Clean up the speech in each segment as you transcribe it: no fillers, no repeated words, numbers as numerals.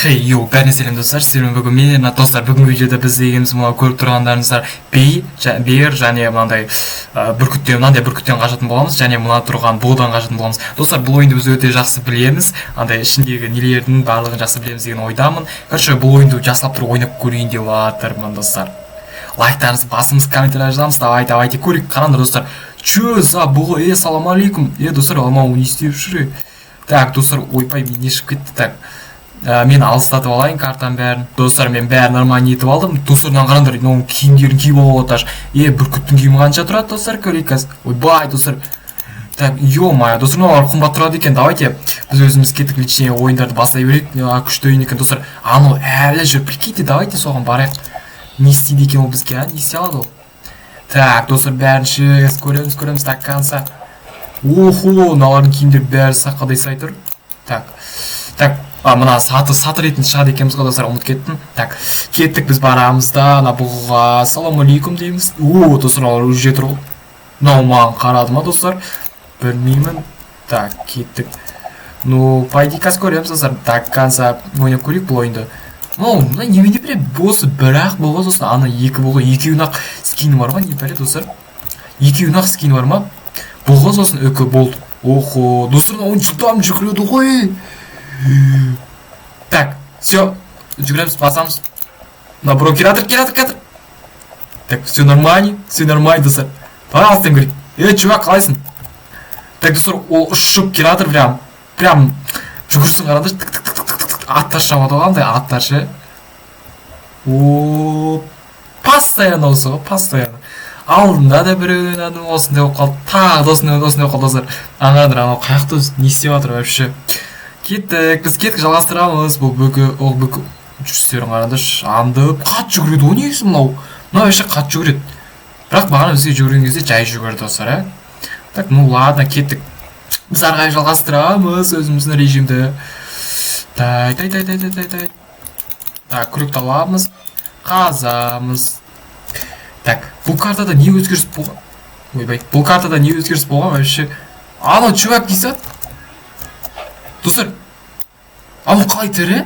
Хей, йоу, бәріне сәлем достар, сіздермен бүгін мен достар, бүгінгі видеода біз дегеніміз мына көріп тұрғандарыңыздар бер және мынандай бүркіттен қашатын боламыз, және мына тұрған бұғыдан қашатын боламыз. Достар, бұл ойынды біз өте жақсы білеміз, андай ішіндегі нелердің барлығын жақсы білеміз деген ойдамын. Короче, бұл ойынды жақсылап тұрып ойнап көрейін деп жатырмын достар. Лайктарыңызды басымыз, комментарий жазамыз, давайте көрейік. Қараңдар достар. Чё за бұғы? Салам алейкум. Достар, алмау не істеп жүр? Так, достар, ойпай, мен не шығып кетті. Так. Мен алыстатып алайын картаның бәрін. Достар, мен бәрін нормально етіп алдым. Достардан қараңдар, оның киімдерін киіп алып отыр. Бүркіттің киімі қанша тұрады, достар? Көрейік қазір. Ойбай, достар. Так, ё-моё, достар, мыналар қымбат тұрады екен. Давайте біз өзіміз кеттік личный ойындарды бастай берейік. Күшті ойын екен, достар. Анау әлі жүр. Прикиньте, давайте соған барайық. Не істейді екен ол бізге, не істей алады ол? Так, достар, бәрін көреміз. Так, қанса. Охо, мыналардың киімдері бәрі сақадай сай тұр. Так, мына саты ретінде шығады екенбіз ғой достар, ұмытып кеттім. Так, кеттік біз барамыз да, ана бұғыға салам алейкум дейміз. Достар, олар уже жетір ғой. Мынау маған қарады ма достар? Білмеймін. Так, кеттік. Пойди қазір көреміз достар. Так, қанса ойнап көрейік бұл ойынды. Мына немене білем, босы бірақ бұға достар, ана екі бұға, екеуін ақ скині бар ма, не бәрі достар? Екеуін ақ скині бар ма? Бұға сосын өкі болды. Охо, достар, оны жылдам жүгіреді ғой. Так, все, жүгіреміз, басамыз. На бро, киратор. Так, все нормально, достар. Пожалуйста, говорит. Чувак, қалайсың? Так, достар, ол ұшып киратор прям жүгірсін қарады. Аттар шамады оғандай, аттар ше. Постоянно осы ғой, постоянно. Алдында да біреуден адам осындай болып қалды. Тағы да осындай болып қалды, достар. Анау қаяқты не істеп жатыр вообще. Кеттік, біз жалғастырамыз. Бұл бүкі жүрістерін қараңдаршы, андып қат жүгіреді. О негізі мынау вообще қат жүгіреді. Бірақ маған бізге жүгірген кезде жай жүгірді достар. Так, ладно, кеттік. Біз арғай жалғастырамыз өзіміздің режимді. Так, күректі аламыз, қазамыз. Так, бұл картада не өзгеріс болған? Ойбай, бұл картада не өзгеріс болған вообще? Анау чувак не сат? Достар, анау қалай тірі?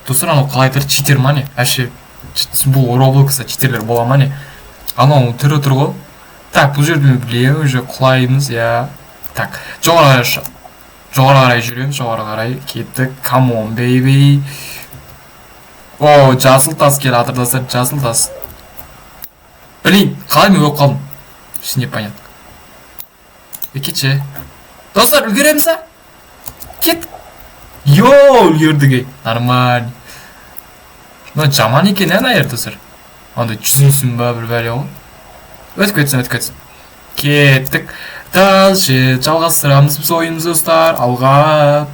Достар, анау қалай тірі? Читер ма не? Әше, бұл Роблокста читерлер бола ма не? Анау тірі тұр ғой? Так, бұл жерді білем, уже құлаймыз, я. Так, жоғары қарай жүреміз, жоғары қарай кеттік. Come on, baby. Жасыл тас келі атыр, достар, жасыл тас. Блин, қалай мен өп қалдым? Все непонятно. Кетші. Достар, үлгереміз, а? Кет. Үлгердік, ей. Нормально. Жаман екен, әр, достар. Онда жүзінсін ба, бір бәле ғой. Өтіп кетсін. Кеттік. Жалғастырамыз біз ойымыз, достар. Алға.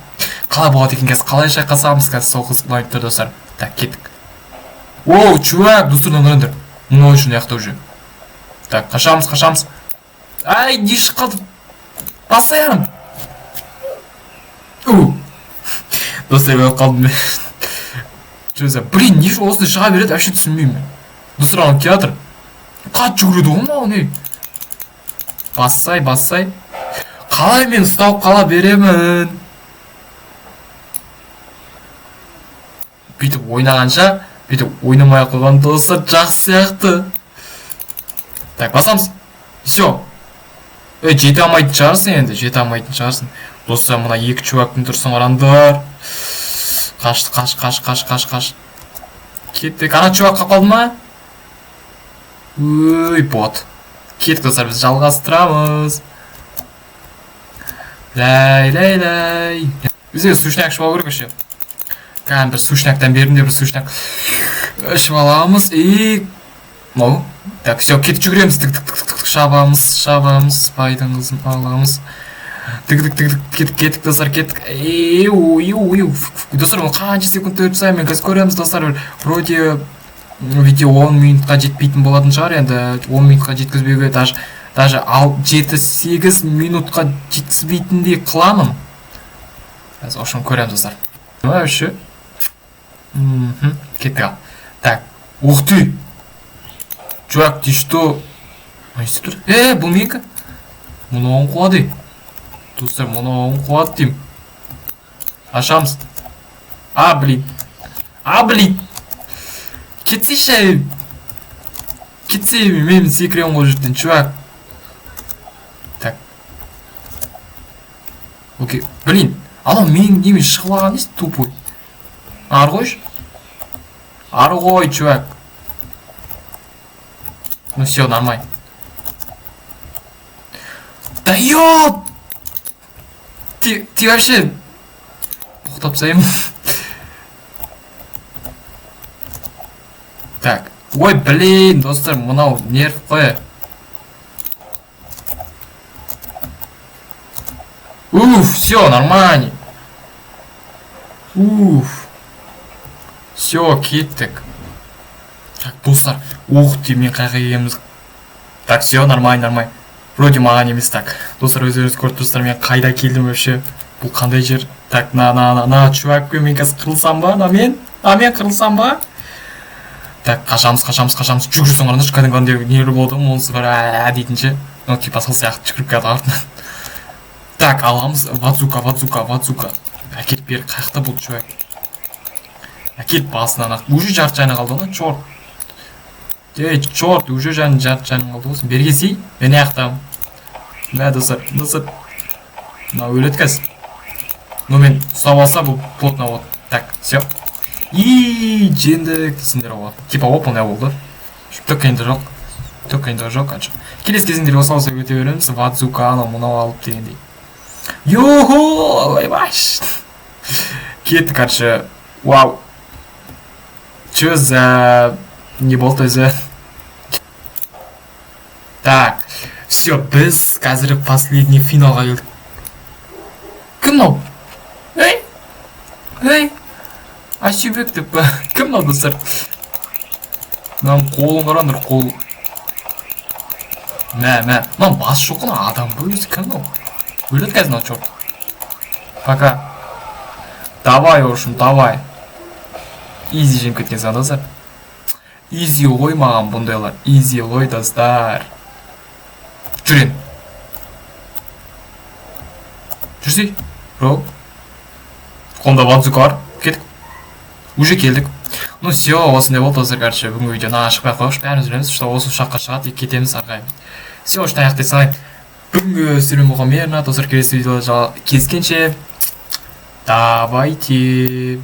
Қалай болады екен, қалай шайқасамыз, сол қызылайып тұр, достар. Так, кеттік. Чувак, достардан қараңдар. Мұны үшін яқты уже. Так, қашамыз. Ай, не шық қалды? Басаяным. Достар, өп қалдым. Блин, не осыны шыға береді, әші түсінмеймін. Достар, ана театр. Қат жүгіреді ғой мынау не? Бассай. Қалай мен ұстап қала беремін? Бүйтіп ойнағанша, бүйтіп ойнамай қойған достар жақсы сияқты. Так, басамыз. Все. Жете алмайтын шығарсын. Достар, мұна екі чувактың тұрсын қарандар. Қаш. Кеттік. Ана чуваққа қалды ма? Бот. Кеттік, достар, біз жалғастырамыз. Лай. Бізге сушняк ішіп алу керек өше. Бір сушняктан берінде бір сушняк ішіп аламыз. Так, все, кетіп жүгіреміз. Шабамыз. Байдың қызын аламыз. Кеттік, достар, кеттік. Достар, қанша секунд өтсай, мен қазір көреміз, достар. Вроде видео 10 минутқа жетпейтін болатын шығар, енді 10 минутқа жеткізбеуге даже 7-8 минутқа жеткізбейтіндей қыламын. Ошын көреміз, достар. Вообще. Кеттік ал. Так, ух ты! Чувак, ты что? Бұл мекі? Мұны оң қуады. Достар, мұны оң қуады дейм. ашамыз. Блин. Кетсейші. Кетсей, мен секірем ғой жүрден, чувак. Так. Окей. Блин. Анау мен неме шығылаған несі тупой. Ары қойшы. Ары қой, чувак. Ну все, нормально. Да ёп! Ты вообще... Тоқтап тастаймын. Так. Ой, блин, достар, мынау нерв қой. Все, нормально. Все, кеттік. Так, достар. Ух ты, мен қайға келгенбіз. Так, все, нормально. Вроде маған емес. Так, достар, өздеріңіз көріп тұрсыздар, мен қайда келдім вообще. Бұл қандай жер? Так, на чувакпен мен қазір қырылсам ба? Мен қырылсам ба? Так, қашамыз. Жүгірсің ғарыншы, кәдімгі нелі болдым, онысы бар дейтінше. Ну, типа, сол сияқты жүгіріп келді артынан. Так, аламыз. Вадзука. Әкет бер, қаяқта бұл чувак. Әкет басынан ақ. Уже жарты жайна қалды оны, чорт. Чорт, уже жарты жайна қалды болсын. Бергесей, мен аяқтамын. Мә, достар. Мына өледі кәз. Ну, мен ұстап алса, бұл плотно болады. Так, все. Жендік десіңдер болады. Типа, оп-оңай болды. Түк қиындығы жоқ, қанша. Келес кезіңдер осылауса өте береміз. Вадзука, мынау алып дегендей. Йо-хо, ойбаш. Кетті, короче. Вау. Чё за... Не болды өзі. Так. Все, біз қазір последний финалға келдік. Кім мынау? Эй! Ашибек деп па. Кім мынау, достар? Мынау қолын қараңдар, қол. Мә. Мынау бас жоқ қана адам ба өзі, кім мынау? Өледі қазір мынау, чорт. Пока. Давай, в общем, давай. Изи жем кеткен сан, достар. Изи ғой маған бұндайлар. Изи ғой, достар. Жүрен. Жүрсей. Бро. Қолында вадзука бар. Кеттік. Уже келдік. Ну все, осындай болды, достар, короче, бүгінгі видеоны ашықпай қойғыш. Бәріміз білеміз, что осы ұшаққа шығады, кетеміз арқай. Все, ұшты аяқтай салайын. Бүгінгі сүрім болған мерна, достар, келесі видеода кездескенше. Давайте.